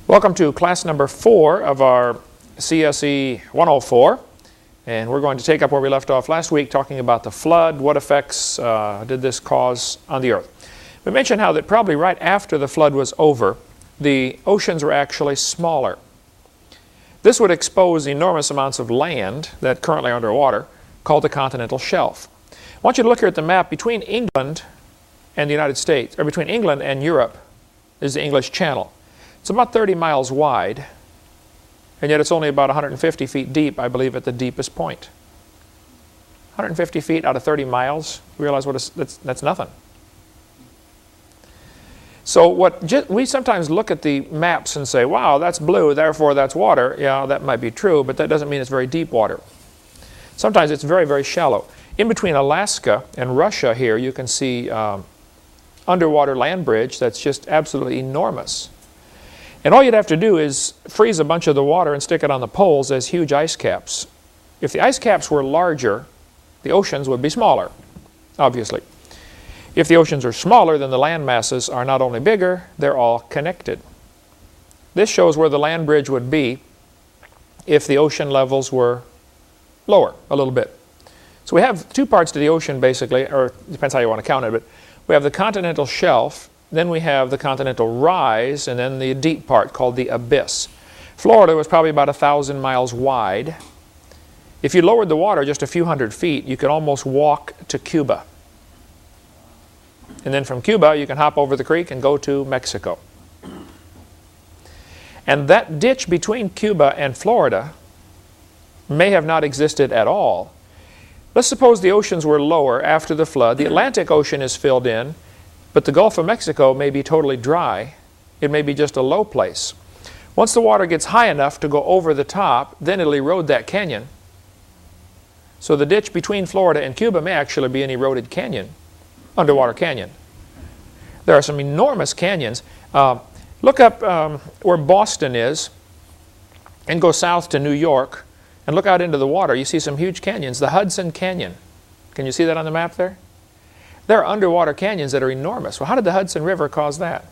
Welcome to class number 4 of our CSE 104, and we're going to take up where we left off last week talking about the flood. What effects did this cause on the earth? We mentioned how that probably right after the flood was over, the oceans were actually smaller. This would expose enormous amounts of land that currently are underwater, called the continental shelf. I want you to look here at the map. Between England and the United States, or between England and Europe, is the English Channel. It's about 30 miles wide, and yet it's only about 150 feet deep, I believe, at the deepest point. 150 feet out of 30 miles, you realize that's nothing. So we sometimes look at the maps and say, wow, that's blue, therefore that's water. Yeah, that might be true, but that doesn't mean it's very deep water. Sometimes it's very, very shallow. In between Alaska and Russia here, you can see underwater land bridge that's just absolutely enormous. And all you'd have to do is freeze a bunch of the water and stick it on the poles as huge ice caps. If the ice caps were larger, the oceans would be smaller, obviously. If the oceans are smaller, then the land masses are not only bigger, they're all connected. This shows where the land bridge would be if the ocean levels were lower a little bit. So we have two parts to the ocean basically, or it depends how you want to count it, but we have the continental shelf, then we have the continental rise, and then the deep part called the abyss. Florida was probably about 1,000 miles wide. If you lowered the water just a few hundred feet, you could almost walk to Cuba. And then from Cuba, you can hop over the creek and go to Mexico. And that ditch between Cuba and Florida may have not existed at all. Let's suppose the oceans were lower after the flood. The Atlantic Ocean is filled in, but the Gulf of Mexico may be totally dry. It may be just a low place. Once the water gets high enough to go over the top, then it'll erode that canyon. So the ditch between Florida and Cuba may actually be an eroded canyon, underwater canyon. There are some enormous canyons. Look up where Boston is and go south to New York and look out into the water. You see some huge canyons. The Hudson Canyon. Can you see that on the map there? There are underwater canyons that are enormous. Well, how did the Hudson River cause that?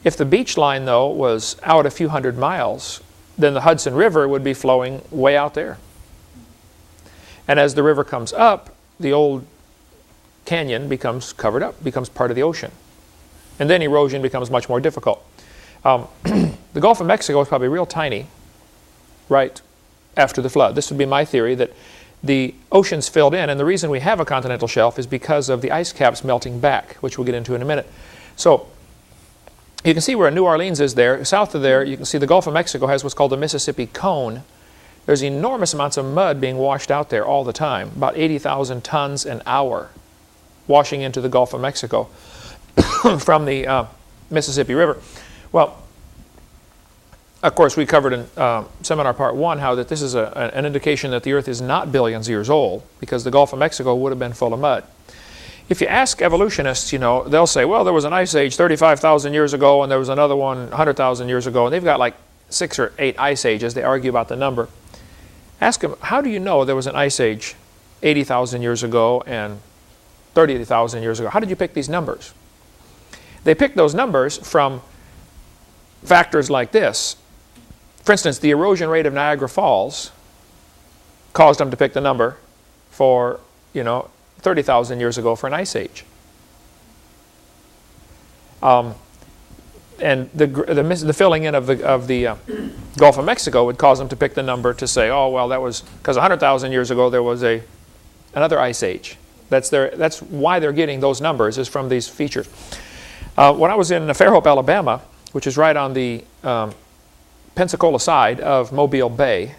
If the beach line, though, was out a few hundred miles, then the Hudson River would be flowing way out there. And as the river comes up, the old canyon becomes covered up, becomes part of the ocean. And then erosion becomes much more difficult. The Gulf of Mexico is probably real tiny right after the flood. This would be my theory, that the oceans filled in, and the reason we have a continental shelf is because of the ice caps melting back, which we'll get into in a minute. So you can see where New Orleans is there. South of there, you can see the Gulf of Mexico has what's called the Mississippi Cone. There's enormous amounts of mud being washed out there all the time, about 80,000 tons an hour washing into the Gulf of Mexico from the Mississippi River. Well, of course, we covered in seminar part 1 how that this is an indication that the earth is not billions of years old, because the Gulf of Mexico would have been full of mud. If you ask evolutionists, you know, they'll say, well, there was an ice age 35,000 years ago and there was another one 100,000 years ago, and they've got like 6 or 8 ice ages. They argue about the number. Ask them, how do you know there was an ice age 80,000 years ago and 30,000 years ago? How did you pick these numbers? They picked those numbers from factors like this. For instance, the erosion rate of Niagara Falls caused them to pick the number for, 30,000 years ago for an ice age. And the filling in of the Gulf of Mexico would cause them to pick the number to say, oh, well, that was because 100,000 years ago there was another ice age. That's why they're getting those numbers, is from these features. When I was in Fairhope, Alabama, which is right on the Pensacola side of Mobile Bay,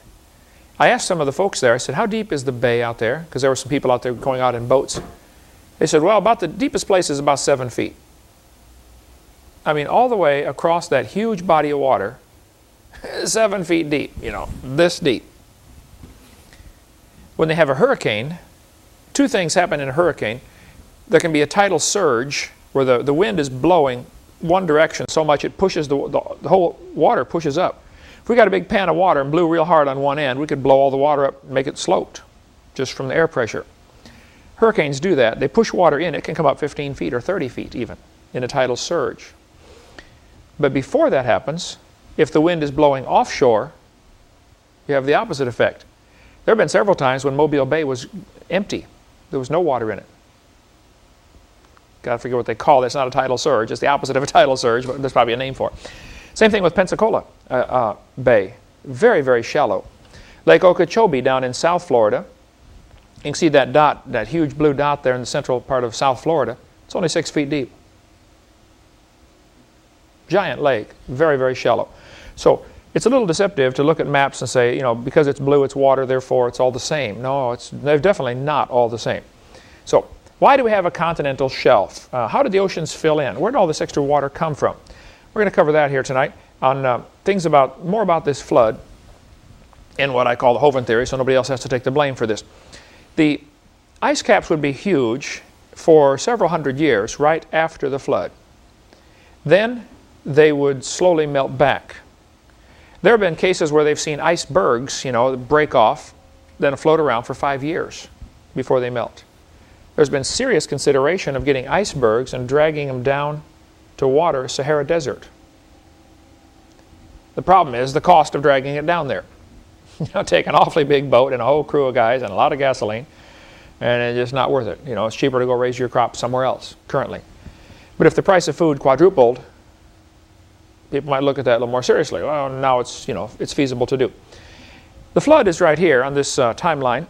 I asked some of the folks there, I said, how deep is the bay out there? Because there were some people out there going out in boats. They said, well, about the deepest place is about 7 feet. I mean, all the way across that huge body of water, 7 feet deep, this deep. When they have a hurricane, two things happen in a hurricane. There can be a tidal surge where the wind is blowing one direction so much it pushes the whole water pushes up. If we got a big pan of water and blew real hard on one end, we could blow all the water up and make it sloped just from the air pressure. Hurricanes do that. They push water in. It can come up 15 feet or 30 feet even in a tidal surge. But before that happens, if the wind is blowing offshore, you have the opposite effect. There have been several times when Mobile Bay was empty. There was no water in it. Got to forget what they call it. It's not a tidal surge. It's the opposite of a tidal surge, but there's probably a name for it. Same thing with Pensacola Bay. Very, very shallow. Lake Okeechobee down in South Florida. You can see that dot, that huge blue dot there in the central part of South Florida. It's only 6 feet deep. Giant lake. Very, very shallow. So it's a little deceptive to look at maps and say, you know, because it's blue, it's water, therefore it's all the same. No, they're definitely not all the same. So why do we have a continental shelf? How did the oceans fill in? Where did all this extra water come from? We're going to cover that here tonight on things more about this flood in what I call the Hovind theory, so nobody else has to take the blame for this. The ice caps would be huge for several hundred years right after the flood. Then they would slowly melt back. There have been cases where they've seen icebergs, you know, break off, then float around for 5 years before they melt. There's been serious consideration of getting icebergs and dragging them down to water Sahara Desert. The problem is the cost of dragging it down there. You know, take an awfully big boat and a whole crew of guys and a lot of gasoline, and it's just not worth it. You know, it's cheaper to go raise your crop somewhere else currently. But if the price of food quadrupled, people might look at that a little more seriously. Well, now it's, you know, it's feasible to do. The flood is right here on this timeline.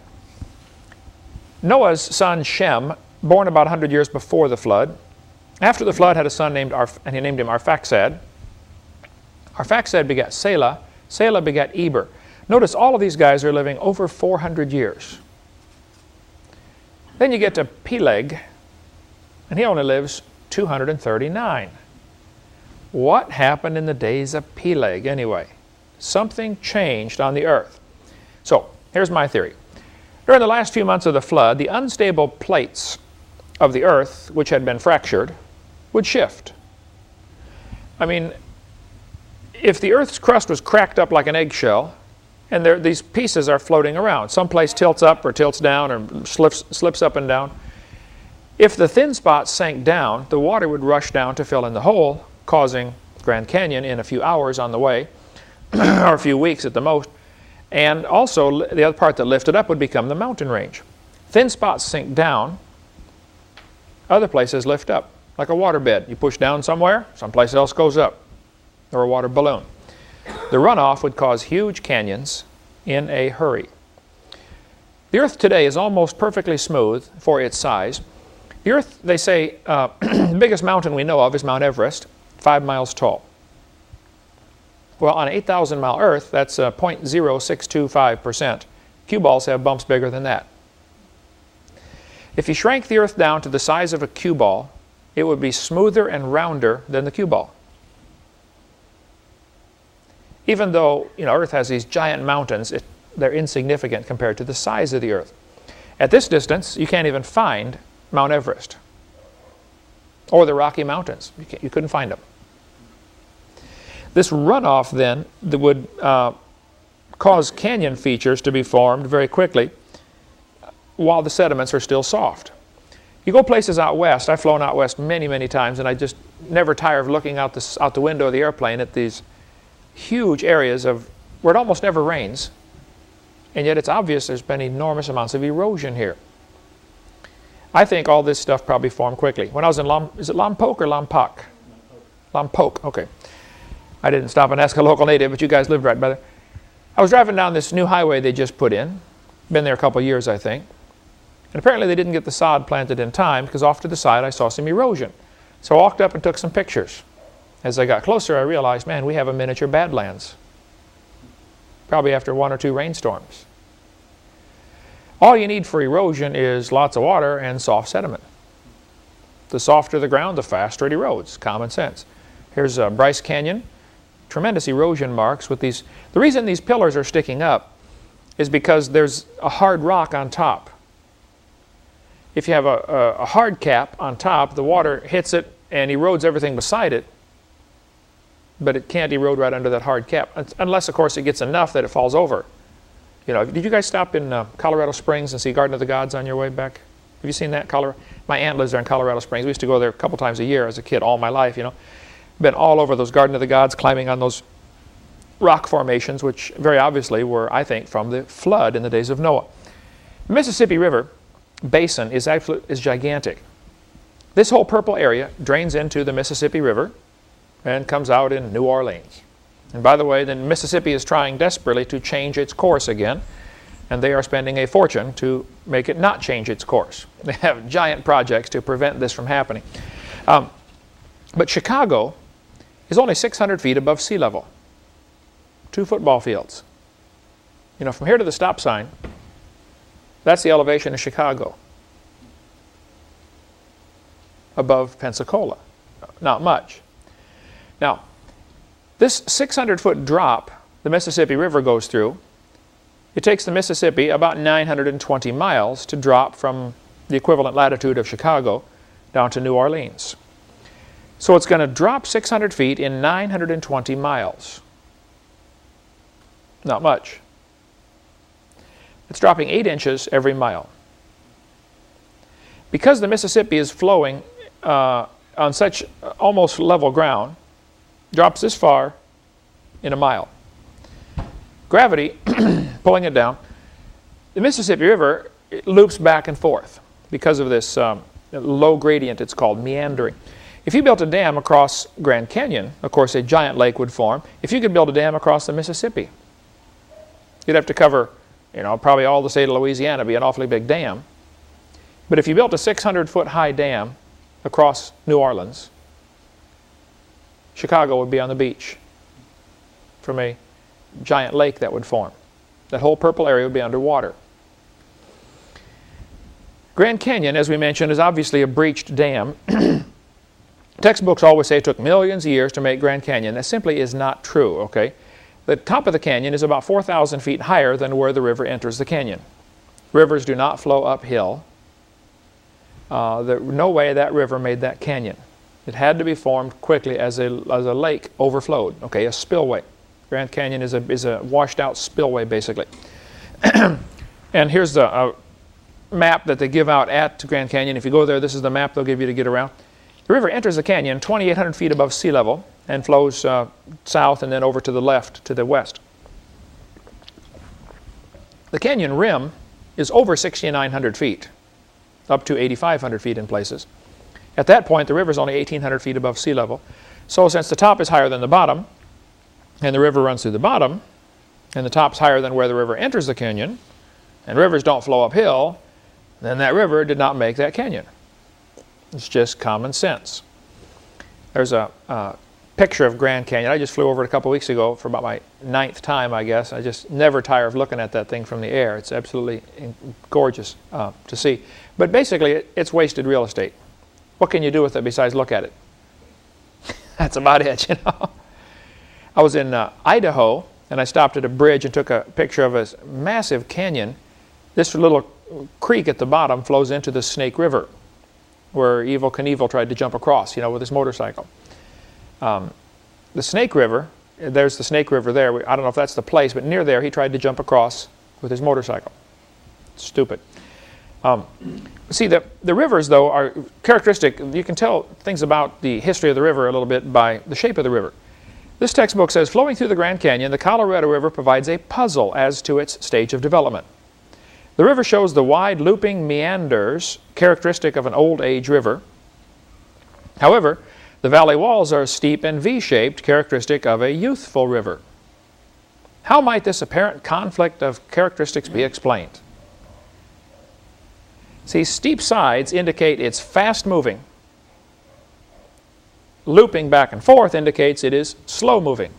Noah's son Shem, born about 100 years before the flood. After the flood, had a son named and he named him Arphaxad. Arphaxad begat Selah. Selah begat Eber. Notice all of these guys are living over 400 years. Then you get to Peleg, and he only lives 239. What happened in the days of Peleg anyway? Something changed on the earth. So, here's my theory. During the last few months of the flood, the unstable plates of the earth, which had been fractured, would shift. I mean, if the earth's crust was cracked up like an eggshell, and these pieces are floating around, someplace tilts up or tilts down or slips up and down, if the thin spots sank down, the water would rush down to fill in the hole, causing Grand Canyon in a few hours on the way, or a few weeks at the most. And also, the other part that lifted up would become the mountain range. Thin spots sink down, other places lift up, like a waterbed. You push down somewhere, someplace else goes up, or a water balloon. The runoff would cause huge canyons in a hurry. The earth today is almost perfectly smooth for its size. The earth, they say, the biggest mountain we know of is Mount Everest, 5 miles tall. Well, on an 8,000-mile Earth, that's 0.0625%. Cue balls have bumps bigger than that. If you shrank the Earth down to the size of a cue ball, it would be smoother and rounder than the cue ball. Even though, you know, Earth has these giant mountains, they're insignificant compared to the size of the Earth. At this distance, you can't even find Mount Everest or the Rocky Mountains. You couldn't find them. This runoff then would cause canyon features to be formed very quickly while the sediments are still soft. You go places out west. I've flown out west many, many times, and I just never tire of looking out the window of the airplane at these huge areas where it almost never rains, and yet it's obvious there's been enormous amounts of erosion here. I think all this stuff probably formed quickly. When I was in is it Lompoc or Lompoc? Lompoc, okay. I didn't stop and ask a local native, but you guys lived right by there. I was driving down this new highway they just put in. Been there a couple of years, I think. And apparently they didn't get the sod planted in time, because off to the side I saw some erosion. So I walked up and took some pictures. As I got closer, I realized, man, we have a miniature Badlands. Probably after 1 or 2 rainstorms. All you need for erosion is lots of water and soft sediment. The softer the ground, the faster it erodes. Common sense. Here's Bryce Canyon. Tremendous erosion marks with these. The reason these pillars are sticking up is because there's a hard rock on top. If you have a hard cap on top, the water hits it and erodes everything beside it, but it can't erode right under that hard cap, unless, of course, it gets enough that it falls over. You know, did you guys stop in Colorado Springs and see Garden of the Gods on your way back? Have you seen that? My aunt lives there in Colorado Springs. We used to go there a couple times a year as a kid, all my life, you know. Been all over those Garden of the Gods, climbing on those rock formations, which very obviously were, I think, from the flood in the days of Noah. The Mississippi River basin is gigantic. This whole purple area drains into the Mississippi River and comes out in New Orleans. And by the way, the Mississippi is trying desperately to change its course again, and they are spending a fortune to make it not change its course. They have giant projects to prevent this from happening. But Chicago is only 600 feet above sea level. 2 football fields. You know, from here to the stop sign, that's the elevation of Chicago. Above Pensacola. Not much. Now, this 600-foot drop the Mississippi River goes through, it takes the Mississippi about 920 miles to drop from the equivalent latitude of Chicago down to New Orleans. So it's going to drop 600 feet in 920 miles. Not much. It's dropping 8 inches every mile. Because the Mississippi is flowing on such almost level ground, drops this far in a mile. Gravity pulling it down. The Mississippi River loops back and forth because of this low gradient, it's called, meandering. If you built a dam across Grand Canyon, of course a giant lake would form. If you could build a dam across the Mississippi, you'd have to cover, you know, probably all the state of Louisiana, be an awfully big dam. But if you built a 600-foot high dam across New Orleans, Chicago would be on the beach from a giant lake that would form. That whole purple area would be underwater. Grand Canyon, as we mentioned, is obviously a breached dam. Textbooks always say it took millions of years to make Grand Canyon. That simply is not true, okay? The top of the canyon is about 4,000 feet higher than where the river enters the canyon. Rivers do not flow uphill. No way that river made that canyon. It had to be formed quickly as a lake overflowed, okay, a spillway. Grand Canyon is a washed out spillway, basically. And here's the map that they give out at Grand Canyon. If you go there, this is the map they'll give you to get around. The river enters the canyon 2,800 feet above sea level and flows south and then over to the left, to the west. The canyon rim is over 6,900 feet, up to 8,500 feet in places. At that point, the river is only 1,800 feet above sea level. So since the top is higher than the bottom, and the river runs through the bottom, and the top's higher than where the river enters the canyon, and rivers don't flow uphill, then that river did not make that canyon. It's just common sense. There's a picture of Grand Canyon. I just flew over it a couple weeks ago for about my 9th time, I guess. I just never tire of looking at that thing from the air. It's absolutely gorgeous to see. But basically, it's wasted real estate. What can you do with it besides look at it? That's about it, you know. I was in Idaho, and I stopped at a bridge and took a picture of a massive canyon. This little creek at the bottom flows into the Snake River, where Evel Knievel tried to jump across, you know, with his motorcycle. The Snake River, there's the Snake River there. I don't know if that's the place, but near there he tried to jump across with his motorcycle. Stupid. See, the rivers, though, are characteristic. You can tell things about the history of the river a little bit by the shape of the river. This textbook says, flowing through the Grand Canyon, the Colorado River provides a puzzle as to its stage of development. The river shows the wide looping meanders characteristic of an old age river. However, the valley walls are steep and V-shaped, characteristic of a youthful river. How might this apparent conflict of characteristics be explained? See, steep sides indicate it's fast moving. Looping back and forth indicates it is slow moving.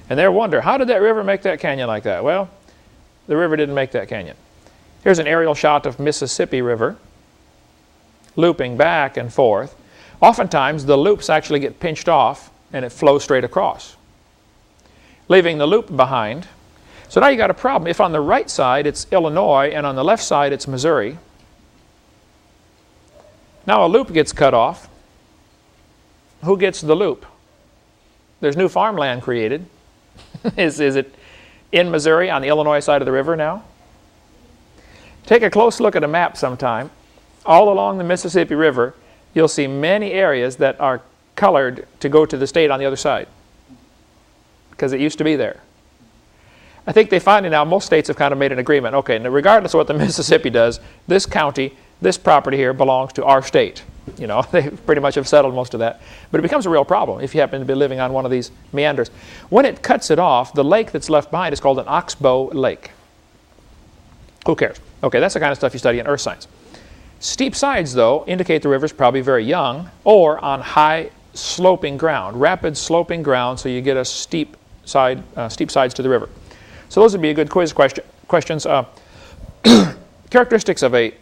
And they wonder, how did that river make that canyon like that? Well, the river didn't make that canyon. Here's an aerial shot of Mississippi River, looping back and forth. Oftentimes, the loops actually get pinched off and it flows straight across, leaving the loop behind. So now you got a problem. If on the right side it's Illinois and on the left side it's Missouri, now a loop gets cut off. Who gets the loop? There's new farmland created. Is it in Missouri on the Illinois side of the river now? Take a close look at a map sometime. All along the Mississippi River, you'll see many areas that are colored to go to the state on the other side, because it used to be there. I think they finally now, most states have kind of made an agreement. Okay, now regardless of what the Mississippi does, this county, this property here belongs to our state. You know, they pretty much have settled most of that. But it becomes a real problem if you happen to be living on one of these meanders. When it cuts it off, the lake that's left behind is called an oxbow lake. Who cares? Okay, that's the kind of stuff you study in earth science. Steep sides, though, indicate the river's probably very young or on high sloping ground, rapid sloping ground, so you get a steep sides to the river. So those would be a good quiz questions. Characteristics of a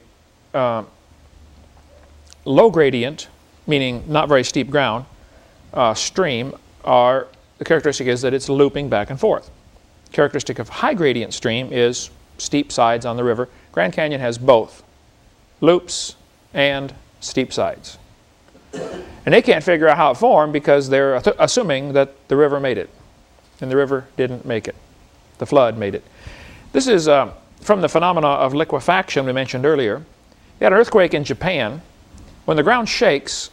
low gradient, meaning not very steep ground, stream are, the characteristic is that it's looping back and forth. Characteristic of high gradient stream is steep sides on the river. Grand Canyon has both, loops and steep sides. And they can't figure out how it formed because they're assuming that the river made it. And the river didn't make it. The flood made it. This is from the phenomena of liquefaction we mentioned earlier. You had an earthquake in Japan. When the ground shakes,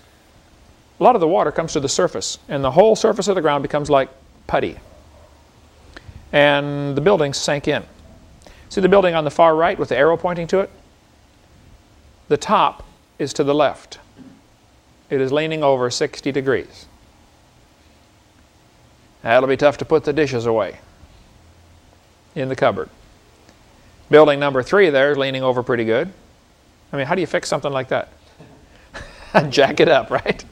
a lot of the water comes to the surface, and the whole surface of the ground becomes like putty. And the buildings sank in. See the building on the far right with the arrow pointing to it? The top is to the left. It is leaning over 60 degrees. That'll be tough to put the dishes away in the cupboard. Building number 3 there is leaning over pretty good. I mean, how do you fix something like that? Jack it up, right?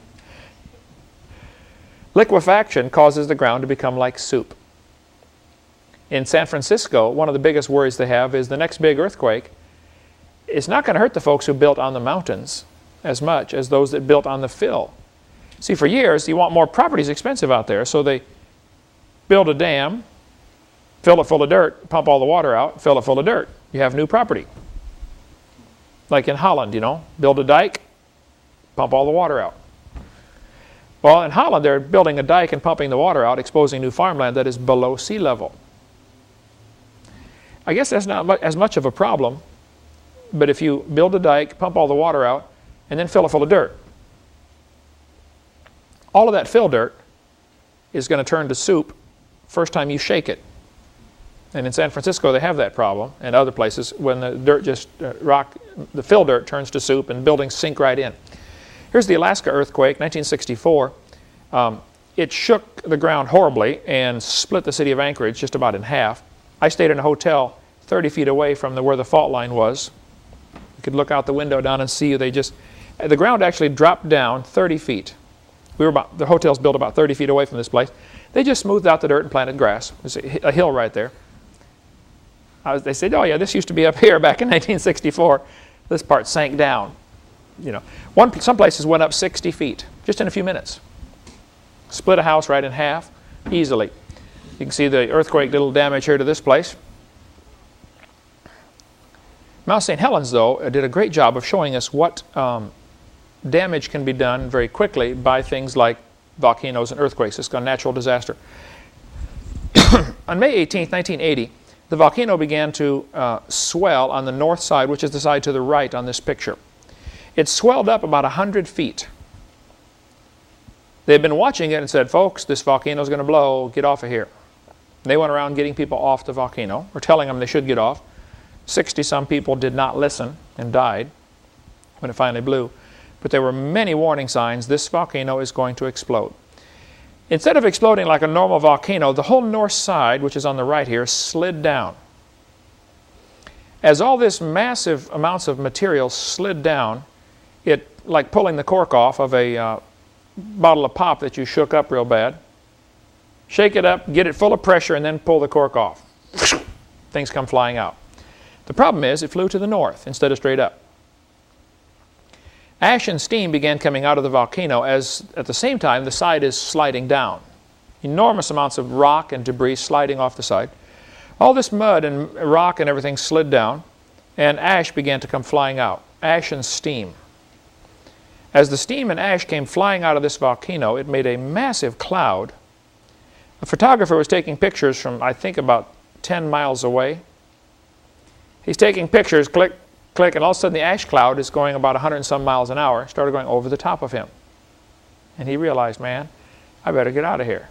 Liquefaction causes the ground to become like soup. In San Francisco, one of the biggest worries they have is the next big earthquake. It's not going to hurt the folks who built on the mountains as much as those that built on the fill. See, for years, you want more properties expensive out there, so they build a dam, fill it full of dirt, pump all the water out, fill it full of dirt. You have new property. Like in Holland, you know, build a dike, pump all the water out. Well, in Holland, they're building a dike and pumping the water out, exposing new farmland that is below sea level. I guess that's not as much of a problem, but if you build a dike, pump all the water out, and then fill it full of dirt, all of that fill dirt is going to turn to soup first time you shake it. And in San Francisco, they have that problem, and other places, when the dirt just the fill dirt turns to soup and buildings sink right in. Here's the Alaska earthquake, 1964. It shook the ground horribly and split the city of Anchorage just about in half. I stayed in a hotel 30 feet away from where the fault line was. You could look out the window down and see the ground actually dropped down 30 feet. The hotel's built about 30 feet away from this place. They just smoothed out the dirt and planted grass. There's a hill right there. They said, oh yeah, this used to be up here back in 1964. This part sank down. You know, some places went up 60 feet just in a few minutes. Split a house right in half easily. You can see the earthquake did a little damage here to this place. Mount St. Helens, though, did a great job of showing us what damage can be done very quickly by things like volcanoes and earthquakes. It's a natural disaster. On May 18, 1980, the volcano began to swell on the north side, which is the side to the right on this picture. It swelled up about 100 feet. They had been watching it and said, folks, this volcano is going to blow, get off of here. And they went around getting people off the volcano, or telling them they should get off. 60-some people did not listen and died when it finally blew. But there were many warning signs this volcano is going to explode. Instead of exploding like a normal volcano, the whole north side, which is on the right here, slid down. As all this massive amounts of material slid down, it, like pulling the cork off of a bottle of pop that you shook up real bad. Shake it up, get it full of pressure, and then pull the cork off. Things come flying out. The problem is it flew to the north instead of straight up. Ash and steam began coming out of the volcano as, at the same time, the side is sliding down. Enormous amounts of rock and debris sliding off the side. All this mud and rock and everything slid down, and ash began to come flying out. Ash and steam. As the steam and ash came flying out of this volcano, it made a massive cloud. A photographer was taking pictures from, I think, about 10 miles away. He's taking pictures, click, Click, and all of a sudden the ash cloud is going about 100 and some miles an hour, started going over the top of him. And he realized, man, I better get out of here.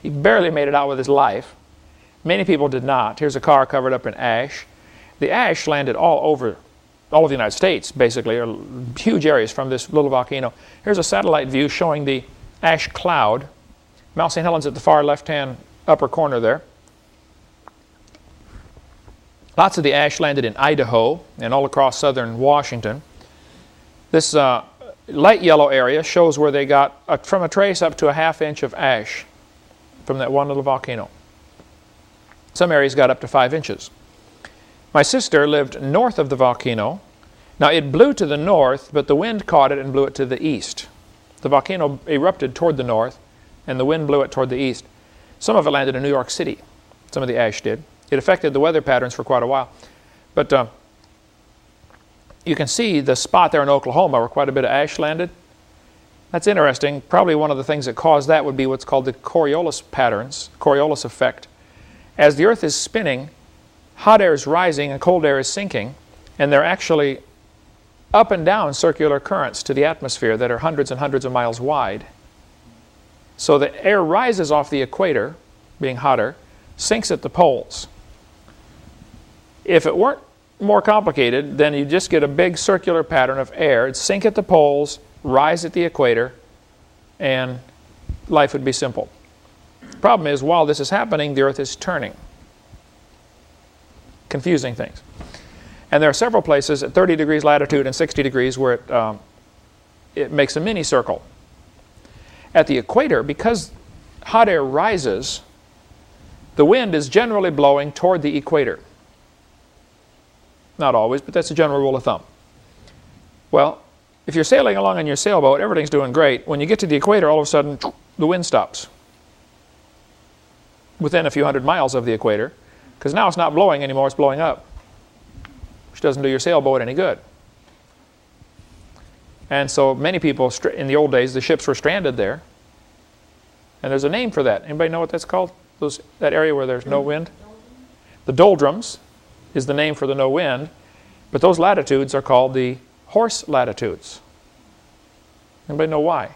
He barely made it out with his life. Many people did not. Here's a car covered up in ash. The ash landed all over all of the United States, basically, or huge areas from this little volcano. Here's a satellite view showing the ash cloud. Mount St. Helens at the far left-hand upper corner there. Lots of the ash landed in Idaho and all across southern Washington. This light yellow area shows where they got from a trace up to a ½ inch of ash from that one little volcano. Some areas got up to 5 inches. My sister lived north of the volcano. Now it blew to the north, but the wind caught it and blew it to the east. The volcano erupted toward the north, and the wind blew it toward the east. Some of it landed in New York City. Some of the ash did. It affected the weather patterns for quite a while. But you can see the spot there in Oklahoma where quite a bit of ash landed. That's interesting. Probably one of the things that caused that would be what's called the Coriolis patterns, Coriolis effect. As the Earth is spinning, hot air is rising and cold air is sinking, and they're actually up and down circular currents to the atmosphere that are hundreds and hundreds of miles wide. So the air rises off the equator, being hotter, sinks at the poles. If it weren't more complicated, then you just get a big circular pattern of air. It'd sink at the poles, rise at the equator, and life would be simple. The problem is, while this is happening, the Earth is turning. Confusing things. And there are several places at 30 degrees latitude and 60 degrees where it makes a mini circle. At the equator, because hot air rises, the wind is generally blowing toward the equator. Not always, but that's a general rule of thumb. Well, if you're sailing along in your sailboat, everything's doing great. When you get to the equator, all of a sudden, the wind stops. Within a few hundred miles of the equator, because now it's not blowing anymore, it's blowing up, which doesn't do your sailboat any good. And so many people, in the old days, the ships were stranded there. And there's a name for that. Anybody know what that's called? That area where there's no wind? The doldrums is the name for the no wind, but those latitudes are called the horse latitudes. Anybody know why?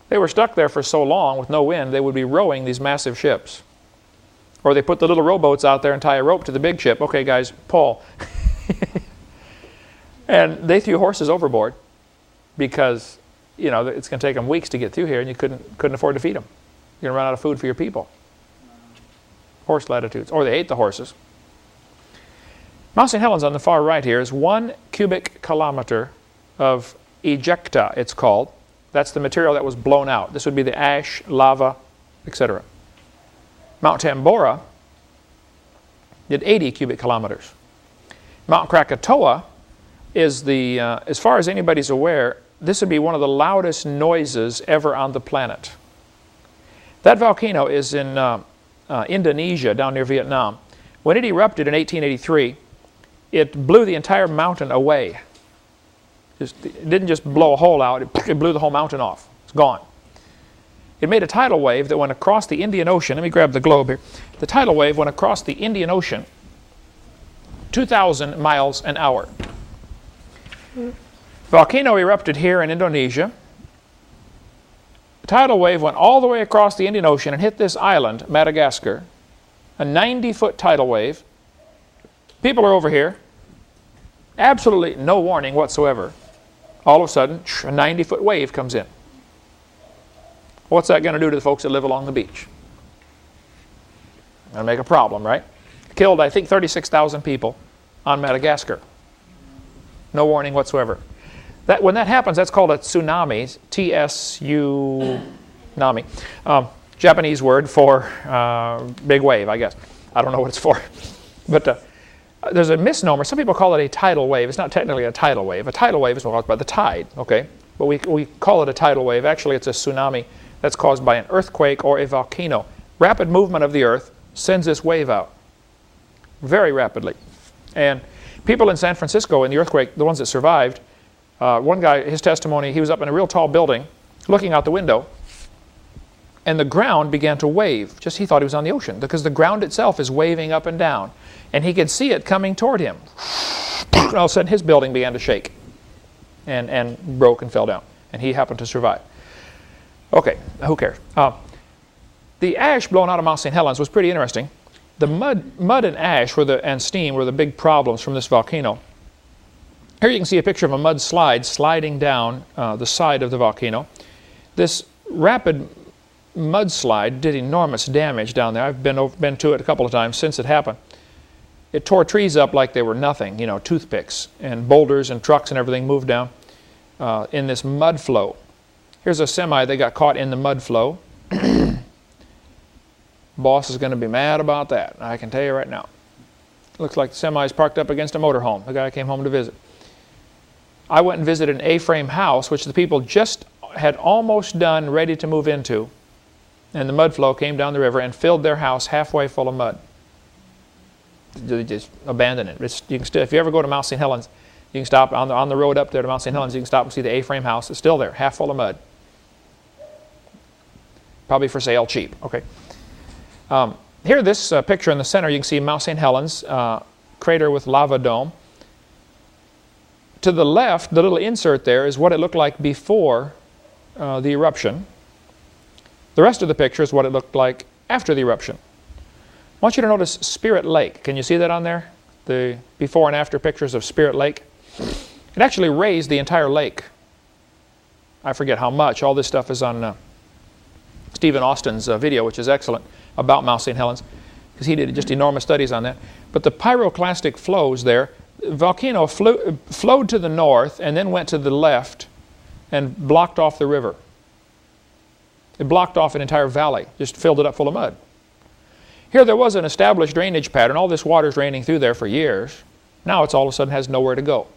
They were stuck there for so long with no wind, they would be rowing these massive ships. Or they put the little rowboats out there and tie a rope to the big ship. Okay, guys, pull. And they threw horses overboard because, you know, it's going to take them weeks to get through here, and you couldn't afford to feed them. You're going to run out of food for your people. Horse latitudes. Or they ate the horses. Mount St. Helens on the far right here is 1 cubic kilometer of ejecta, it's called. That's the material that was blown out. This would be the ash, lava, etc. Mount Tambora did 80 cubic kilometers. Mount Krakatoa is the, as far as anybody's aware, this would be one of the loudest noises ever on the planet. That volcano is in Indonesia, down near Vietnam. When it erupted in 1883, it blew the entire mountain away. It didn't just blow a hole out, it blew the whole mountain off. It's gone. It made a tidal wave that went across the Indian Ocean. Let me grab the globe here. The tidal wave went across the Indian Ocean 2,000 miles an hour. Volcano erupted here in Indonesia. The tidal wave went all the way across the Indian Ocean and hit this island, Madagascar. A 90-foot tidal wave. People are over here. Absolutely no warning whatsoever. All of a sudden, a 90-foot wave comes in. What's that going to do to the folks that live along the beach? Going to make a problem, right? Killed, I think, 36,000 people on Madagascar. No warning whatsoever. When that happens, that's called a tsunami. T-S-U-nami. Japanese word for big wave, I guess. I don't know what it's for. But there's a misnomer. Some people call it a tidal wave. It's not technically a tidal wave. A tidal wave is caused by the tide, okay? But we call it a tidal wave. Actually, it's a tsunami that's caused by an earthquake or a volcano. Rapid movement of the earth sends this wave out very rapidly. And people in San Francisco in the earthquake, the ones that survived, one guy, his testimony, he was up in a real tall building looking out the window, and the ground began to wave. Just he thought he was on the ocean, because the ground itself is waving up and down. And he could see it coming toward him. And all of a sudden his building began to shake and broke and fell down. And he happened to survive. Okay, who cares? The ash blown out of Mount St. Helens was pretty interesting. The mud and ash and steam were the big problems from this volcano. Here you can see a picture of a mud slide sliding down the side of the volcano. This rapid mudslide did enormous damage down there. I've been to it a couple of times since it happened. It tore trees up like they were nothing, you know, toothpicks, and boulders and trucks and everything moved down in this mud flow. Here's a semi that got caught in the mud flow. Boss is going to be mad about that, I can tell you right now. Looks like the semi is parked up against a motorhome. The guy came home to visit. I went and visited an A-frame house, which the people just had almost done, ready to move into. And the mud flow came down the river and filled their house halfway full of mud. They just abandoned it. You can still, if you ever go to Mount St. Helens, you can stop on the road up there to Mount St. Helens. You can stop and see the A-frame house. It's still there, half full of mud. Probably for sale, cheap. Okay. Here, this picture in the center, you can see Mount St. Helens, crater with lava dome. To the left, the little insert there is what it looked like before the eruption. The rest of the picture is what it looked like after the eruption. I want you to notice Spirit Lake. Can you see that on there? The before and after pictures of Spirit Lake. It actually raised the entire lake. I forget how much. All this stuff is on Stephen Austin's video, which is excellent, about Mount St. Helens, because he did just enormous studies on that. But the pyroclastic flows there, the volcano flowed to the north and then went to the left and blocked off the river. It blocked off an entire valley, just filled it up full of mud. Here there was an established drainage pattern. All this water is draining through there for years. Now it's all of a sudden has nowhere to go.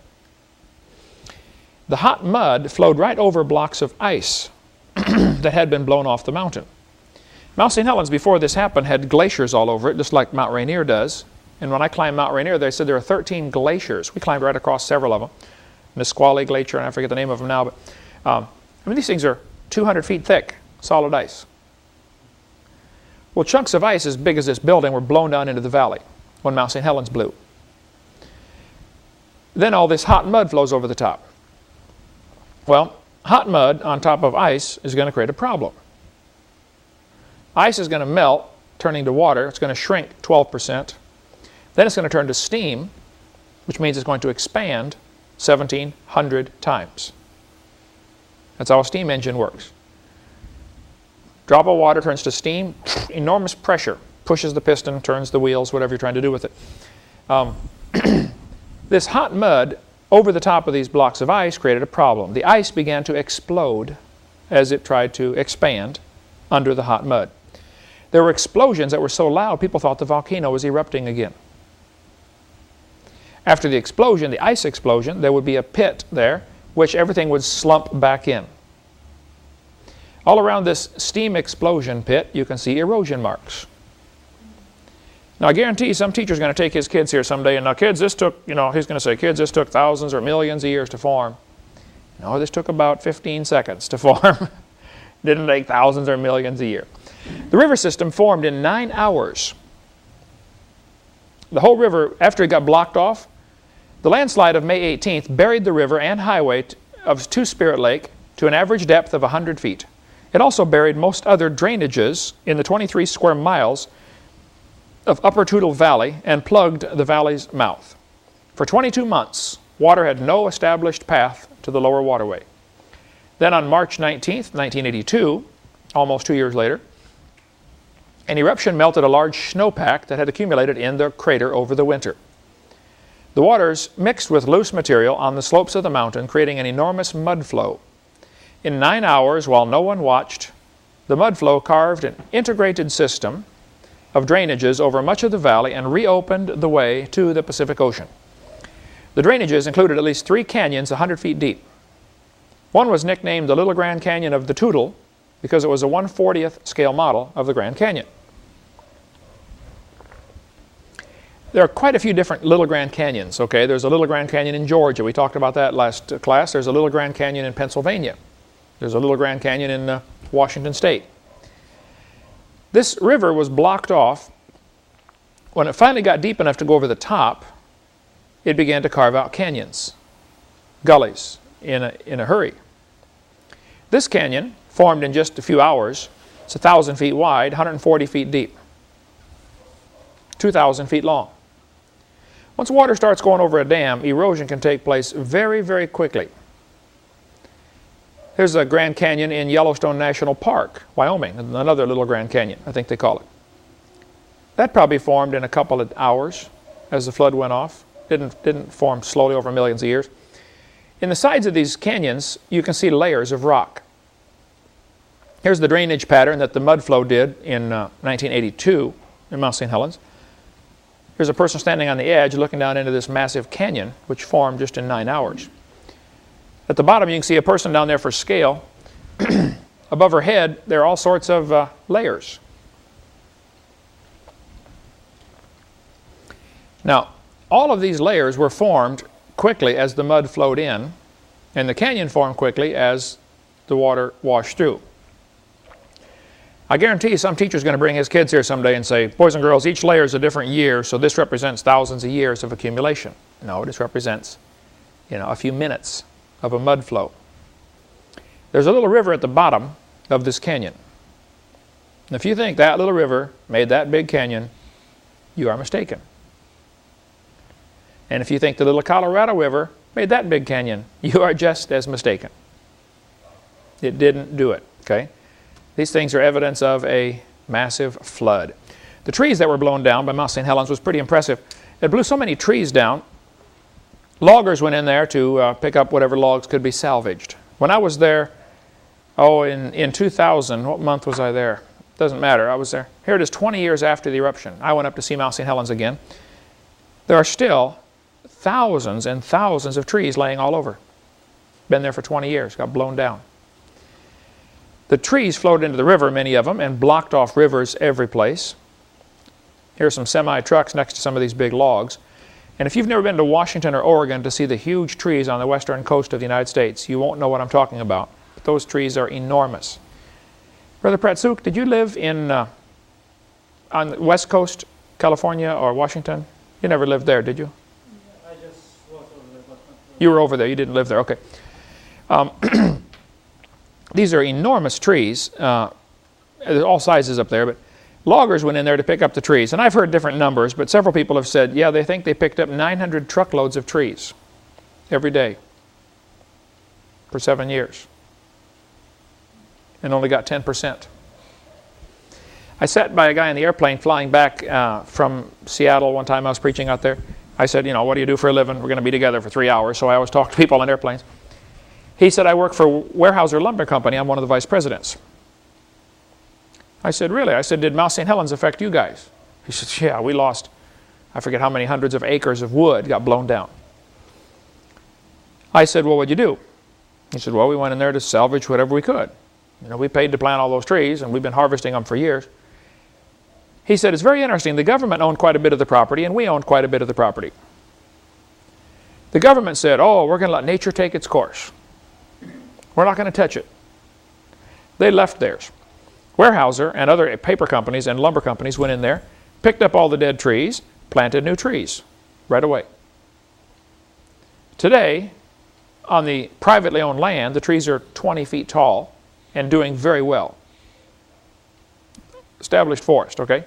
The hot mud flowed right over blocks of ice that had been blown off the mountain. Mount St. Helens, before this happened, had glaciers all over it, just like Mount Rainier does. And when I climbed Mount Rainier, they said there are 13 glaciers. We climbed right across several of them. Nisqually Glacier, and I forget the name of them now. But I mean, these things are 200 feet thick, solid ice. Well, chunks of ice as big as this building were blown down into the valley when Mount St. Helens blew. Then all this hot mud flows over the top. Well, hot mud on top of ice is going to create a problem. Ice is going to melt, turning to water. It's going to shrink 12%. Then it's going to turn to steam, which means it's going to expand 1,700 times. That's how a steam engine works. Drop of water turns to steam, enormous pressure, pushes the piston, turns the wheels, whatever you're trying to do with it. This hot mud over the top of these blocks of ice created a problem. The ice began to explode as it tried to expand under the hot mud. There were explosions that were so loud people thought the volcano was erupting again. After the explosion, the ice explosion, there would be a pit there, which everything would slump back in. All around this steam explosion pit, you can see erosion marks. Now, I guarantee some teacher's going to take his kids here someday, and now, kids, this took, he's going to say, kids, this took thousands or millions of years to form. No, this took about 15 seconds to form. Didn't take thousands or millions a year. The river system formed in 9 hours. The whole river, after it got blocked off, the landslide of May 18th buried the river and highway to Spirit Lake to an average depth of 100 feet. It also buried most other drainages in the 23 square miles of Upper Toutle Valley and plugged the valley's mouth. For 22 months, water had no established path to the lower waterway. Then on March 19th, 1982, almost 2 years later, an eruption melted a large snowpack that had accumulated in the crater over the winter. The waters mixed with loose material on the slopes of the mountain, creating an enormous mud flow. In 9 hours, while no one watched, the mud flow carved an integrated system of drainages over much of the valley and reopened the way to the Pacific Ocean. The drainages included at least 3 canyons 100 feet deep. One was nicknamed the Little Grand Canyon of the Toutle because it was a 1/40th scale model of the Grand Canyon. There are quite a few different Little Grand Canyons, okay? There's a Little Grand Canyon in Georgia. We talked about that last class. There's a Little Grand Canyon in Pennsylvania. There's a Little Grand Canyon in Washington State. This river was blocked off. When it finally got deep enough to go over the top, it began to carve out canyons, gullies, in a hurry. This canyon formed in just a few hours. It's 1,000 feet wide, 140 feet deep, 2,000 feet long. Once water starts going over a dam, erosion can take place very, very quickly. Here's a Grand Canyon in Yellowstone National Park, Wyoming, another little Grand Canyon, I think they call it. That probably formed in a couple of hours as the flood went off. Didn't form slowly over millions of years. In the sides of these canyons, you can see layers of rock. Here's the drainage pattern that the mud flow did in 1982 in Mount St. Helens. Here's a person standing on the edge looking down into this massive canyon, which formed just in 9 hours. At the bottom, you can see a person down there for scale. Above her head, there are all sorts of layers. Now, all of these layers were formed quickly as the mud flowed in, and the canyon formed quickly as the water washed through. I guarantee you some teacher's going to bring his kids here someday and say, boys and girls, each layer is a different year, so this represents thousands of years of accumulation. No, this represents, a few minutes of a mud flow. There's a little river at the bottom of this canyon. And if you think that little river made that big canyon, you are mistaken. And if you think the little Colorado River made that big canyon, you are just as mistaken. It didn't do it, okay? These things are evidence of a massive flood. The trees that were blown down by Mount St. Helens was pretty impressive. It blew so many trees down, loggers went in there to pick up whatever logs could be salvaged. When I was there, in 2000, what month was I there? Doesn't matter, I was there. Here it is 20 years after the eruption. I went up to see Mount St. Helens again. There are still thousands and thousands of trees laying all over. Been there for 20 years, got blown down. The trees flowed into the river, many of them, and blocked off rivers every place. Here are some semi-trucks next to some of these big logs. And if you've never been to Washington or Oregon to see the huge trees on the western coast of the United States, you won't know what I'm talking about. But those trees are enormous. Brother Pratsuk, did you live on the west coast, California or Washington? You never lived there, did you? I just was over there, but not You were over there, you didn't live there, okay. These are enormous trees, there's all sizes up there, but loggers went in there to pick up the trees. And I've heard different numbers, but several people have said, yeah, they think they picked up 900 truckloads of trees every day for 7 years and only got 10%. I sat by a guy in the airplane flying back from Seattle one time. I was preaching out there. I said, what do you do for a living? We're going to be together for 3 hours, so I always talk to people on airplanes. He said, I work for Weyerhaeuser Lumber Company. I'm one of the vice presidents. I said, really? I said, did Mount St. Helens affect you guys? He said, yeah, we lost, I forget how many hundreds of acres of wood got blown down. I said, well, what'd you do? He said, well, we went in there to salvage whatever we could. We paid to plant all those trees, and we've been harvesting them for years. He said, it's very interesting. The government owned quite a bit of the property, and we owned quite a bit of the property. The government said, we're going to let nature take its course. We're not going to touch it. They left theirs. Weyerhaeuser and other paper companies and lumber companies went in there, picked up all the dead trees, planted new trees right away. Today, on the privately owned land, the trees are 20 feet tall and doing very well. Established forest, okay?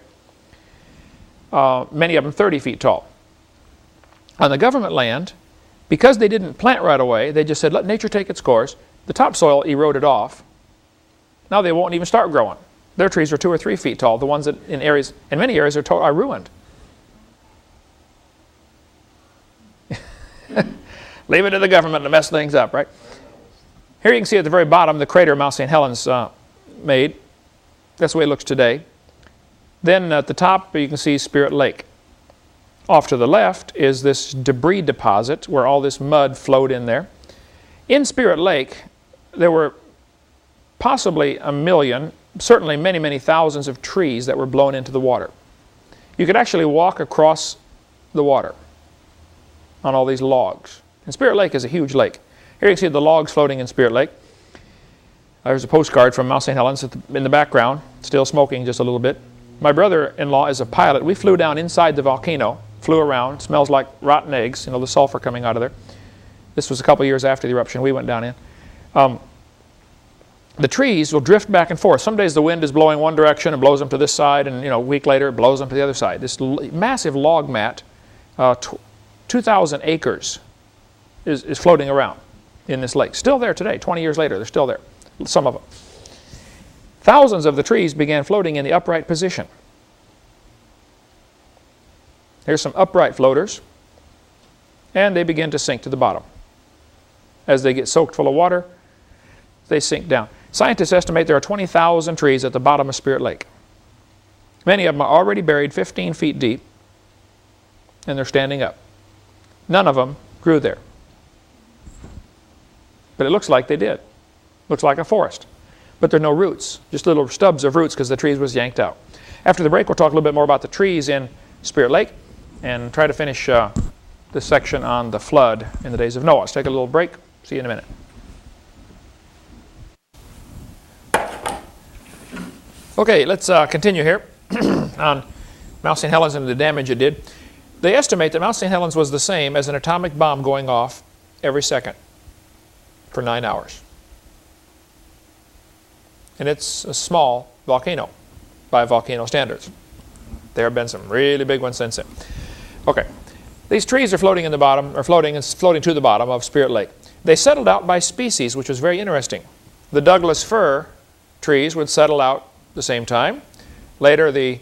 Many of them 30 feet tall. On the government land, because they didn't plant right away, they just said, let nature take its course. The topsoil eroded off. Now they won't even start growing. Their trees are 2 or 3 feet tall. The ones that in many areas are ruined. Leave it to the government to mess things up, right? Here you can see at the very bottom the crater Mount St. Helens made. That's the way it looks today. Then at the top you can see Spirit Lake. Off to the left is this debris deposit where all this mud flowed in there. In Spirit Lake, there were possibly 1 million, certainly many, many thousands of trees that were blown into the water. You could actually walk across the water on all these logs. And Spirit Lake is a huge lake. Here you can see the logs floating in Spirit Lake. There's a postcard from Mount St. Helens in the background, still smoking just a little bit. My brother-in-law is a pilot. We flew down inside the volcano, flew around, smells like rotten eggs, the sulfur coming out of there. This was a couple years after the eruption we went down in. The trees will drift back and forth. Some days the wind is blowing one direction and blows them to this side, and a week later it blows them to the other side. This massive log mat, 2,000 acres, is floating around in this lake. Still there today. 20 years later, they're still there, some of them. Thousands of the trees began floating in the upright position. Here's some upright floaters, and they begin to sink to the bottom. As they get soaked full of water, they sink down. Scientists estimate there are 20,000 trees at the bottom of Spirit Lake. Many of them are already buried 15 feet deep, and they're standing up. None of them grew there. But it looks like they did. Looks like a forest. But there are no roots, just little stubs of roots because the trees was yanked out. After the break, we'll talk a little bit more about the trees in Spirit Lake and try to finish this section on the flood in the days of Noah. Let's take a little break. See you in a minute. Okay, let's continue here on Mount St. Helens and the damage it did. They estimate that Mount St. Helens was the same as an atomic bomb going off every second for 9 hours. And it's a small volcano by volcano standards. There have been some really big ones since then. Okay, these trees are floating in the bottom, or floating to the bottom of Spirit Lake. They settled out by species, which was very interesting. The Douglas fir trees would settle out the same time. Later the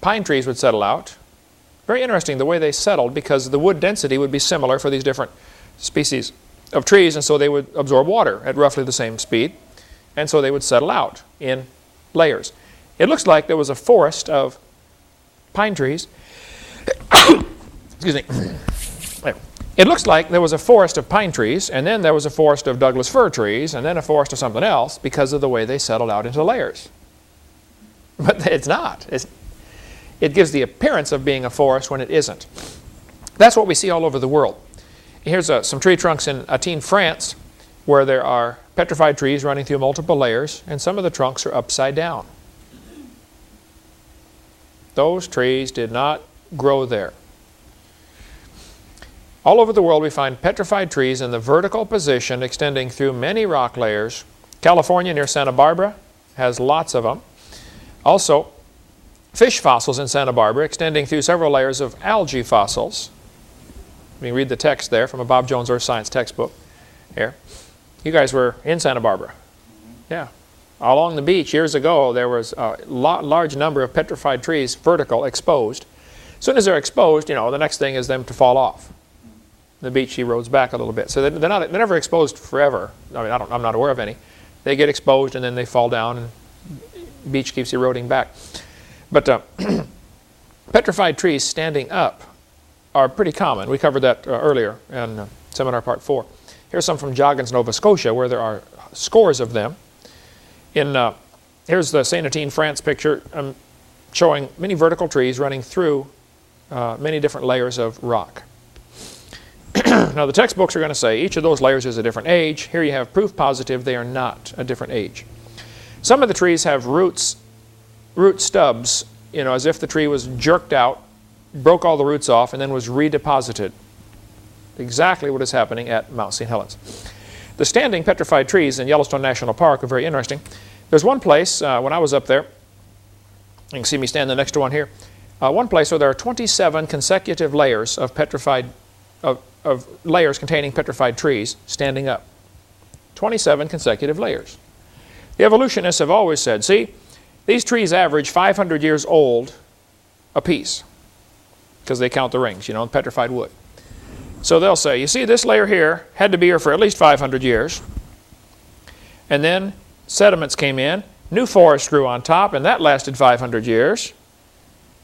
pine trees would settle out. Very interesting the way they settled, because the wood density would be similar for these different species of trees, and so they would absorb water at roughly the same speed, and so they would settle out in layers. It looks like there was a forest of pine trees. Excuse me. It looks like there was a forest of pine trees, and then there was a forest of Douglas fir trees, and then a forest of something else, because of the way they settled out into layers. But it's not. It gives the appearance of being a forest when it isn't. That's what we see all over the world. Here's some tree trunks in Athens, France, where there are petrified trees running through multiple layers, and some of the trunks are upside down. Those trees did not grow there. All over the world we find petrified trees in the vertical position extending through many rock layers. California near Santa Barbara has lots of them. Also, fish fossils in Santa Barbara extending through several layers of algae fossils. You can read the text there from a Bob Jones Earth Science textbook. Here. You guys were in Santa Barbara. Yeah. Along the beach years ago there was a large number of petrified trees, vertical, exposed. As soon as they're exposed, the next thing is them to fall off. The beach erodes back a little bit. So they're never exposed forever. I mean, I'm not aware of any. They get exposed and then they fall down and the beach keeps eroding back. But petrified trees standing up are pretty common. We covered that earlier in seminar part 4. Here's some from Joggins, Nova Scotia, where there are scores of them. Here's the St. Etienne, France picture showing many vertical trees running through many different layers of rock. Now the textbooks are going to say each of those layers is a different age. Here you have proof positive they are not a different age. Some of the trees have root stubs, as if the tree was jerked out, broke all the roots off, and then was redeposited. Exactly what is happening at Mount St. Helens. The standing petrified trees in Yellowstone National Park are very interesting. There's one place, when I was up there, you can see me standing next to one here, one place where there are 27 consecutive layers of layers containing petrified trees standing up. 27 consecutive layers. The evolutionists have always said, see, these trees average 500 years old apiece, because they count the rings, petrified wood. So they'll say, you see, this layer here had to be here for at least 500 years. And then sediments came in, new forest grew on top, and that lasted 500 years.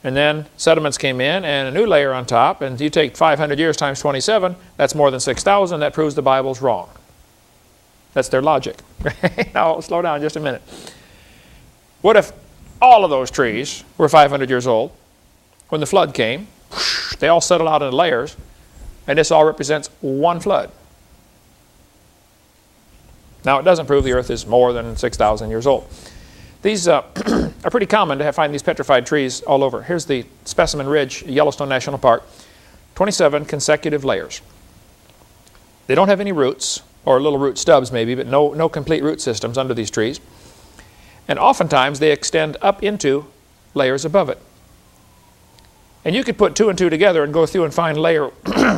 And then sediments came in, and a new layer on top, and you take 500 years times 27, that's more than 6,000. That proves the Bible's wrong. That's their logic. Now, slow down just a minute. What if all of those trees were 500 years old? When the flood came, they all settled out in layers, and this all represents one flood. Now, it doesn't prove the earth is more than 6,000 years old. These are pretty common to find these petrified trees all over. Here's the Specimen Ridge, Yellowstone National Park. 27 consecutive layers. They don't have any roots, or little root stubs maybe, but no complete root systems under these trees. And oftentimes they extend up into layers above it. And you could put 2 and 2 together and go through and find layer,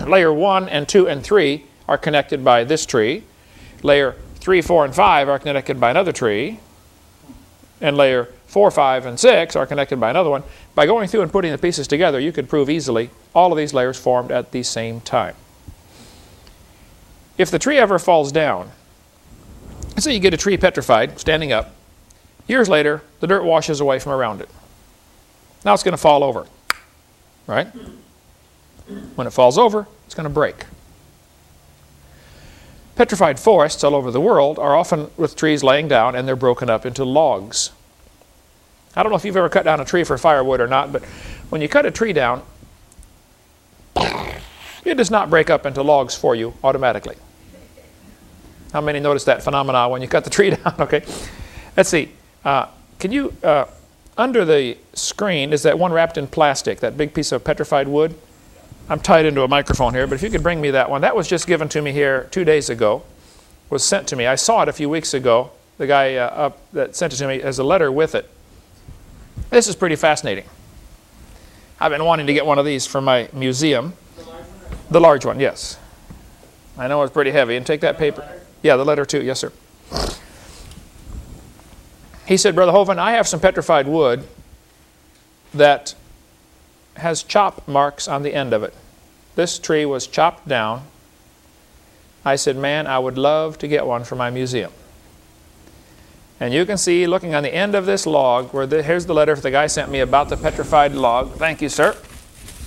layer 1 and 2 and 3 are connected by this tree. Layer 3, 4, and 5 are connected by another tree. And layer 4, 5, and 6 are connected by another one. By going through and putting the pieces together, you could prove easily all of these layers formed at the same time. If the tree ever falls down, let's say you get a tree petrified, standing up, years later, the dirt washes away from around it. Now it's going to fall over, right? When it falls over, it's going to break. Petrified forests all over the world are often with trees laying down and they're broken up into logs. I don't know if you've ever cut down a tree for firewood or not, but when you cut a tree down, it does not break up into logs for you automatically. How many notice that phenomenon when you cut the tree down? Okay, let's see. Can you, under the screen, is that one wrapped in plastic, that big piece of petrified wood? I'm tied into a microphone here, but if you could bring me that one. That was just given to me here 2 days ago, was sent to me. I saw it a few weeks ago. The guy that sent it to me has a letter with it. This is pretty fascinating. I've been wanting to get one of these for my museum. The large one, yes. I know it's pretty heavy. And take that paper. Yeah, the letter too. Yes, sir. He said, Brother Hovind, I have some petrified wood that has chop marks on the end of it. This tree was chopped down. I said, man, I would love to get one for my museum. And you can see, looking on the end of this log, here's the letter the guy sent me about the petrified log. Thank you, sir.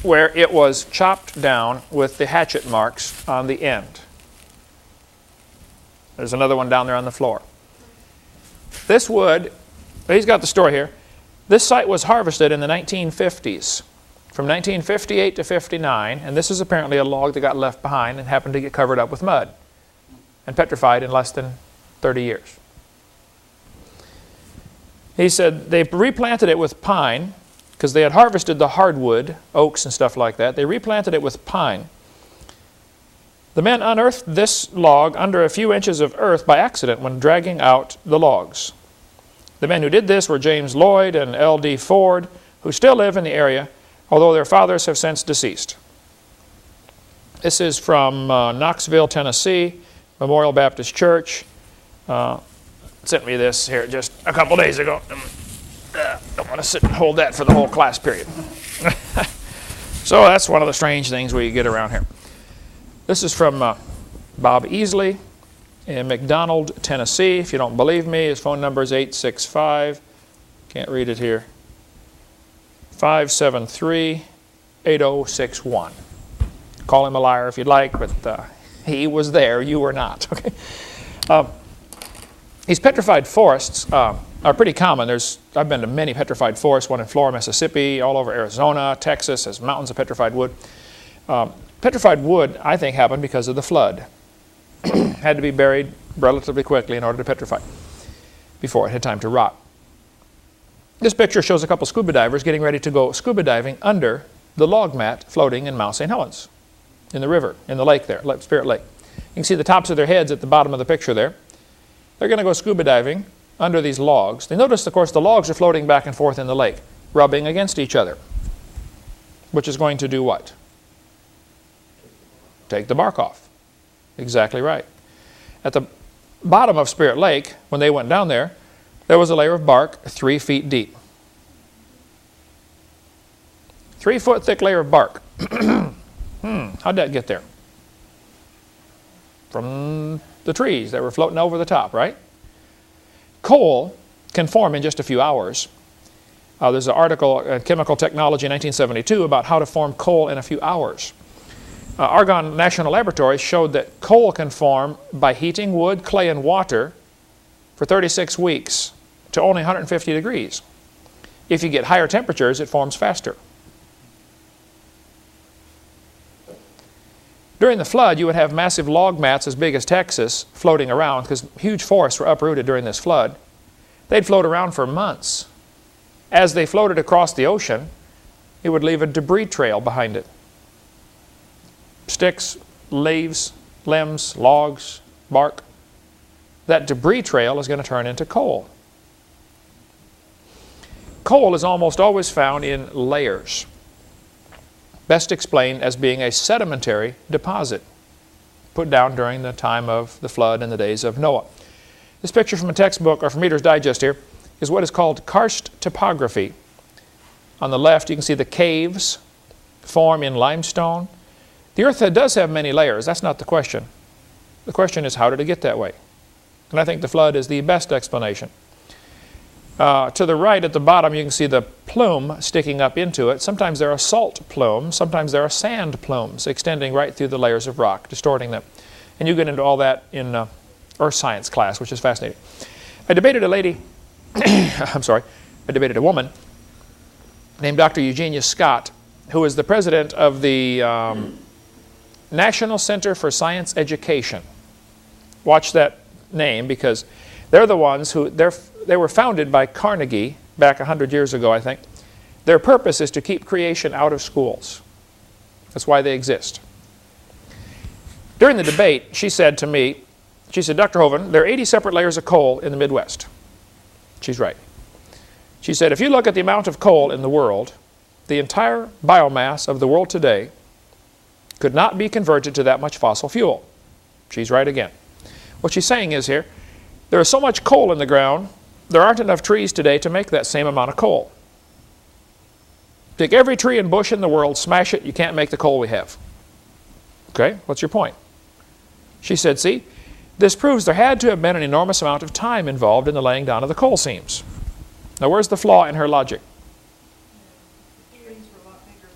Where it was chopped down with the hatchet marks on the end. There's another one down there on the floor. This wood, he's got the story here. This site was harvested in the 1950s, from 1958 to 59, and this is apparently a log that got left behind and happened to get covered up with mud and petrified in less than 30 years. He said they replanted it with pine, because they had harvested the hardwood, oaks and stuff like that. They replanted it with pine. The men unearthed this log under a few inches of earth by accident when dragging out the logs. The men who did this were James Lloyd and L.D. Ford, who still live in the area, although their fathers have since deceased. This is from Knoxville, Tennessee, Memorial Baptist Church. Sent me this here just a couple days ago. Don't want to sit and hold that for the whole class period. So that's one of the strange things we get around here. This is from Bob Easley in McDonald, Tennessee. If you don't believe me, his phone number is 865, can't read it here, 573-8061. Call him a liar if you'd like, but he was there, you were not. Okay. These petrified forests are pretty common. I've been to many petrified forests, one in Florida, Mississippi, all over Arizona, Texas, has mountains of petrified wood. Petrified wood, I think, happened because of the flood. Had to be buried relatively quickly in order to petrify before it had time to rot. This picture shows a couple scuba divers getting ready to go scuba diving under the log mat floating in Mount St. Helens, in the river, in the lake there, Spirit Lake. You can see the tops of their heads at the bottom of the picture there. They're going to go scuba diving under these logs. They notice, of course, the logs are floating back and forth in the lake, rubbing against each other, which is going to do what? Take the bark off. Exactly right. At the bottom of Spirit Lake, when they went down there, there was a layer of bark 3 feet deep. 3 foot thick layer of bark. How'd that get there? From the trees that were floating over the top, right? Coal can form in just a few hours. There's an article in Chemical Technology in 1972 about how to form coal in a few hours. Argonne National Laboratory showed that coal can form by heating wood, clay, and water for 36 weeks to only 150 degrees. If you get higher temperatures, it forms faster. During the flood, you would have massive log mats as big as Texas floating around because huge forests were uprooted during this flood. They'd float around for months. As they floated across the ocean, it would leave a debris trail behind it. Sticks, leaves, limbs, logs, bark. That debris trail is going to turn into coal. Coal is almost always found in layers, best explained as being a sedimentary deposit put down during the time of the flood in the days of Noah. This picture from a textbook, or from Reader's Digest here, is what is called karst topography. On the left, you can see the caves form in limestone. The earth does have many layers. That's not the question. The question is, how did it get that way? And I think the flood is the best explanation. To the right at the bottom, you can see the plume sticking up into it. Sometimes there are salt plumes. Sometimes there are sand plumes extending right through the layers of rock, distorting them. And you get into all that in earth science class, which is fascinating. I debated a lady, I debated a woman named Dr. Eugenia Scott, who is the president of the National Center for Science Education. Watch that name, because they're the ones who, they were founded by Carnegie back 100 years ago, I think. Their purpose is to keep creation out of schools. That's why they exist. During the debate, she said to me, she said, Dr. Hovind, there are 80 separate layers of coal in the Midwest. She's right. She said, if you look at the amount of coal in the world, the entire biomass of the world today could not be converted to that much fossil fuel. She's right again. What she's saying is here, there is so much coal in the ground, there aren't enough trees today to make that same amount of coal. Take every tree and bush in the world, smash it, you can't make the coal we have. Okay, what's your point? She said, see, this proves there had to have been an enormous amount of time involved in the laying down of the coal seams. Now where's the flaw in her logic? Trees were a lot bigger.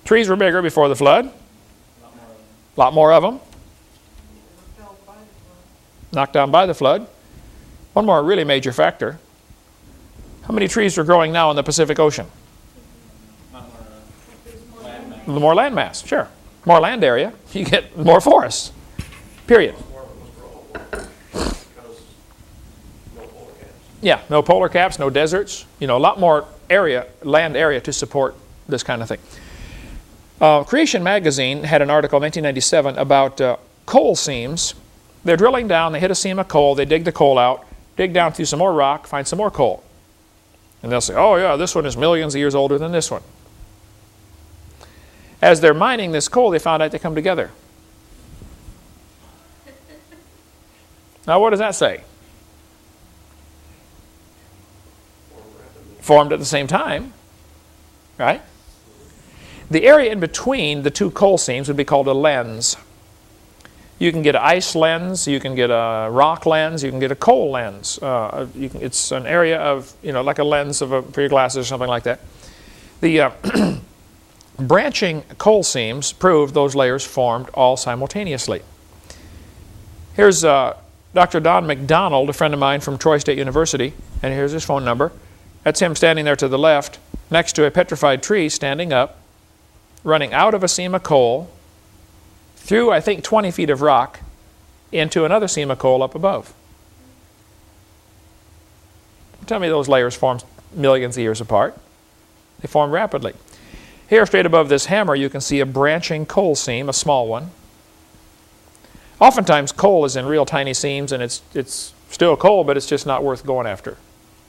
Trees were bigger before the flood. A lot more of them. They were felled by the flood. Knocked down by the flood. One more really major factor. How many trees are growing now in the Pacific Ocean? The more land mass, sure. More land area, you get more forests. Period. Yeah, no polar caps, no deserts. You know, a lot more area, land area to support this kind of thing. Creation Magazine had an article in 1997 about coal seams. They're drilling down, they hit a seam of coal, they dig the coal out, dig down through some more rock, find some more coal. And they'll say, oh yeah, this one is millions of years older than this one. As they're mining this coal, they found out they come together. Now what does that say? Formed at the same time, right? The area in between the two coal seams would be called a lens. You can get an ice lens, you can get a rock lens, you can get a coal lens. It's an area of, you know, like a lens for your glasses or something like that. The branching coal seams prove those layers formed all simultaneously. Here's Dr. Don McDonald, a friend of mine from Troy State University, and here's his phone number. That's him standing there to the left, next to a petrified tree standing up, running out of a seam of coal, through, I think, 20 feet of rock, into another seam of coal up above. Tell me those layers formed millions of years apart. They form rapidly. Here, straight above this hammer, you can see a branching coal seam, a small one. Oftentimes, coal is in real tiny seams, and it's still coal, but it's just not worth going after.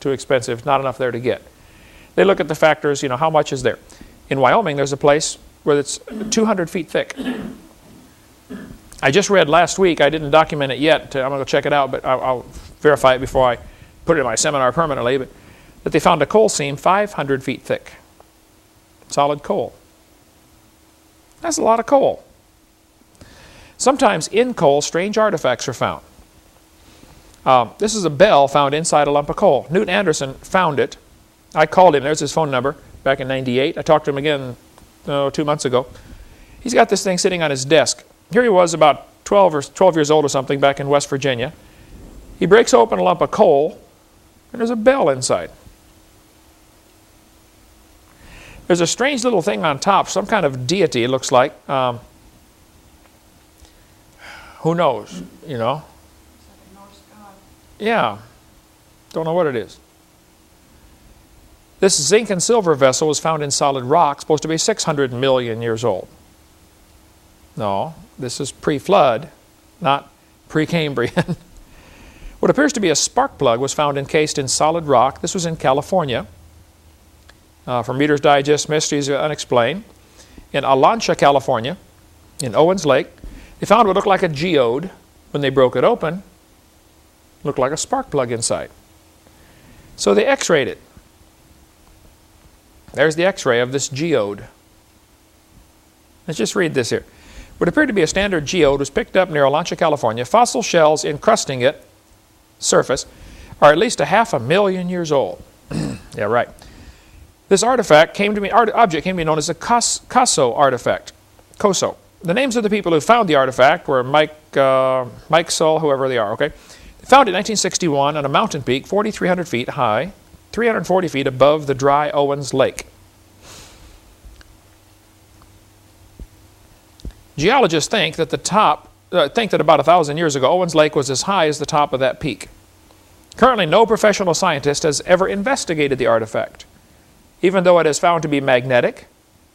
Too expensive, not enough there to get. They look at the factors, you know, how much is there? In Wyoming, there's a place where it's 200 feet thick. I just read last week, I didn't document it yet, I'm going to go check it out, but I'll verify it before I put it in my seminar permanently, but that they found a coal seam 500 feet thick. Solid coal. That's a lot of coal. Sometimes in coal, strange artifacts are found. This is a bell found inside a lump of coal. Newt Anderson found it. I called him, there's his phone number, back in '98. I talked to him again 2 months ago. He's got this thing sitting on his desk. Here he was about 12 years old or something back in West Virginia. He breaks open a lump of coal, and there's a bell inside. There's a strange little thing on top, some kind of deity, it looks like. Who knows, you know? It's like a Norse god. Yeah. Don't know what it is. This zinc and silver vessel was found in solid rock, supposed to be 600 million years old. No, this is pre-flood, not pre-Cambrian. What appears to be a spark plug was found encased in solid rock. This was in California. From Reader's Digest, Mysteries Unexplained. In Alancha, California, in Owens Lake, they found what looked like a geode. When they broke it open, it looked like a spark plug inside. So they x-rayed it. There's the x-ray of this geode. Let's just read this here. What appeared to be a standard geode was picked up near Alancha, California. Fossil shells encrusting its surface are at least 500,000 years old. Yeah, right. This artifact object came to be known as a Coso artifact. Coso. The names of the people who found the artifact were Mike Sull, whoever they are, okay? They found it in 1961 on a mountain peak 4,300 feet high, 340 feet above the dry Owens Lake. Geologists think that about 1,000 years ago, Owens Lake was as high as the top of that peak. Currently, no professional scientist has ever investigated the artifact. Even though it is found to be magnetic,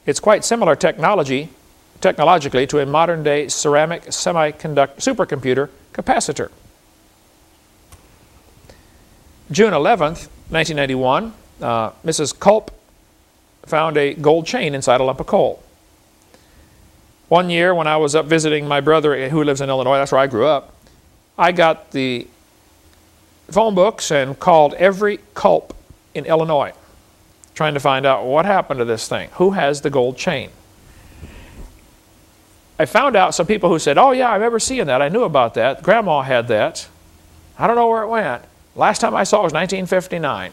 it's quite similar technologically to a modern-day ceramic supercomputer capacitor. June 11th, 1991, Mrs. Culp found a gold chain inside a lump of coal. One year when I was up visiting my brother who lives in Illinois, that's where I grew up, I got the phone books and called every Culp in Illinois, trying to find out what happened to this thing. Who has the gold chain? I found out some people who said, oh yeah, I remember seeing that. I knew about that. Grandma had that. I don't know where it went. Last time I saw it was 1959.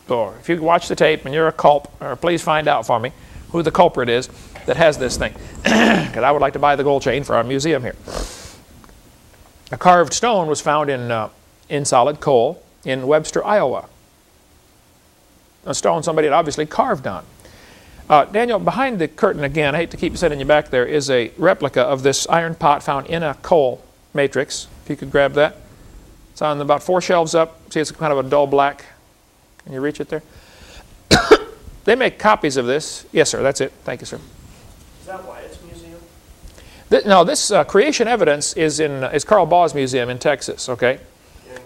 So if you watch the tape and you're a Culp, please find out for me who the culprit is that has this thing. Because I would like to buy the gold chain for our museum here. A carved stone was found in solid coal in Webster, Iowa. A stone somebody had obviously carved on. Daniel, behind the curtain again, I hate to keep sending you back there, is a replica of this iron pot found in a coal matrix. If you could grab that. It's on about 4 shelves up. See, it's kind of a dull black. Can you reach it there? They make copies of this. Yes, sir, that's it. Thank you, sir. Is that Wyatt's museum? No, this creation evidence is Carl Baugh's museum in Texas, okay? In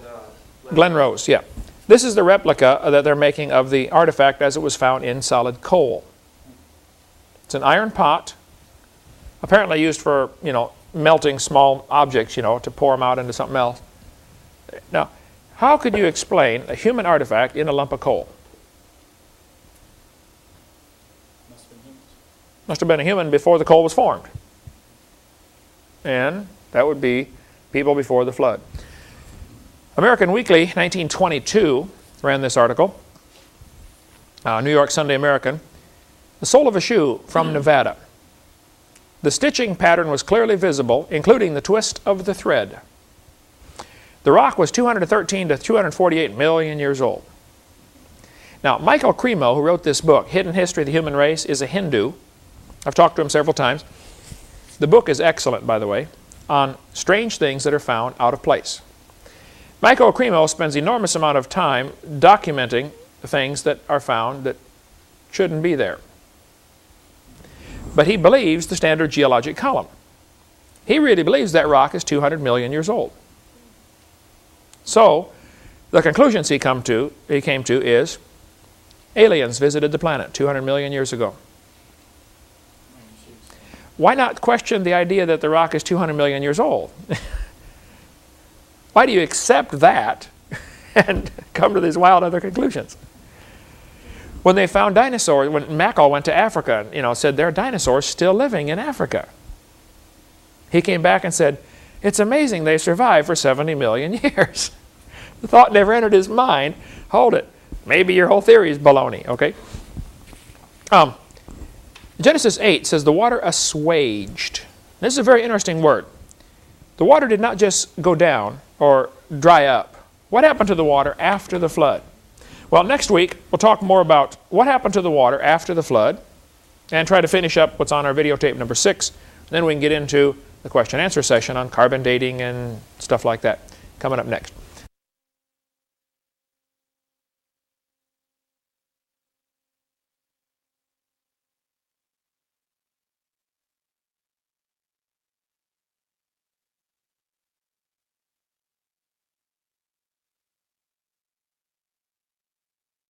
Glen Rose, yeah. This is the replica that they're making of the artifact as it was found in solid coal. It's an iron pot, apparently used for, melting small objects, to pour them out into something else. Now, how could you explain a human artifact in a lump of coal? Must have been a human before the coal was formed. And that would be people before the flood. American Weekly, 1922, ran this article. New York Sunday American. The sole of a shoe from Nevada. The stitching pattern was clearly visible, including the twist of the thread. The rock was 213 to 248 million years old. Now, Michael Cremo, who wrote this book, Hidden History of the Human Race, is a Hindu. I've talked to him several times. The book is excellent, by the way, on strange things that are found out of place. Michael Cremo spends an enormous amount of time documenting things that are found that shouldn't be there. But he believes the standard geologic column. He really believes that rock is 200 million years old. So, the conclusions he came to is aliens visited the planet 200 million years ago. Why not question the idea that the rock is 200 million years old? Why do you accept that and come to these wild other conclusions? When they found dinosaurs, when Mackall went to Africa, said there are dinosaurs still living in Africa. He came back and said, it's amazing they survived for 70 million years. The thought never entered his mind, hold it, maybe your whole theory is baloney, okay? Genesis 8 says the water assuaged. This is a very interesting word. The water did not just go down or dry up. What happened to the water after the flood? Well, next week we'll talk more about what happened to the water after the flood and try to finish up what's on our videotape number 6. Then we can get into the question and answer session on carbon dating and stuff like that coming up next.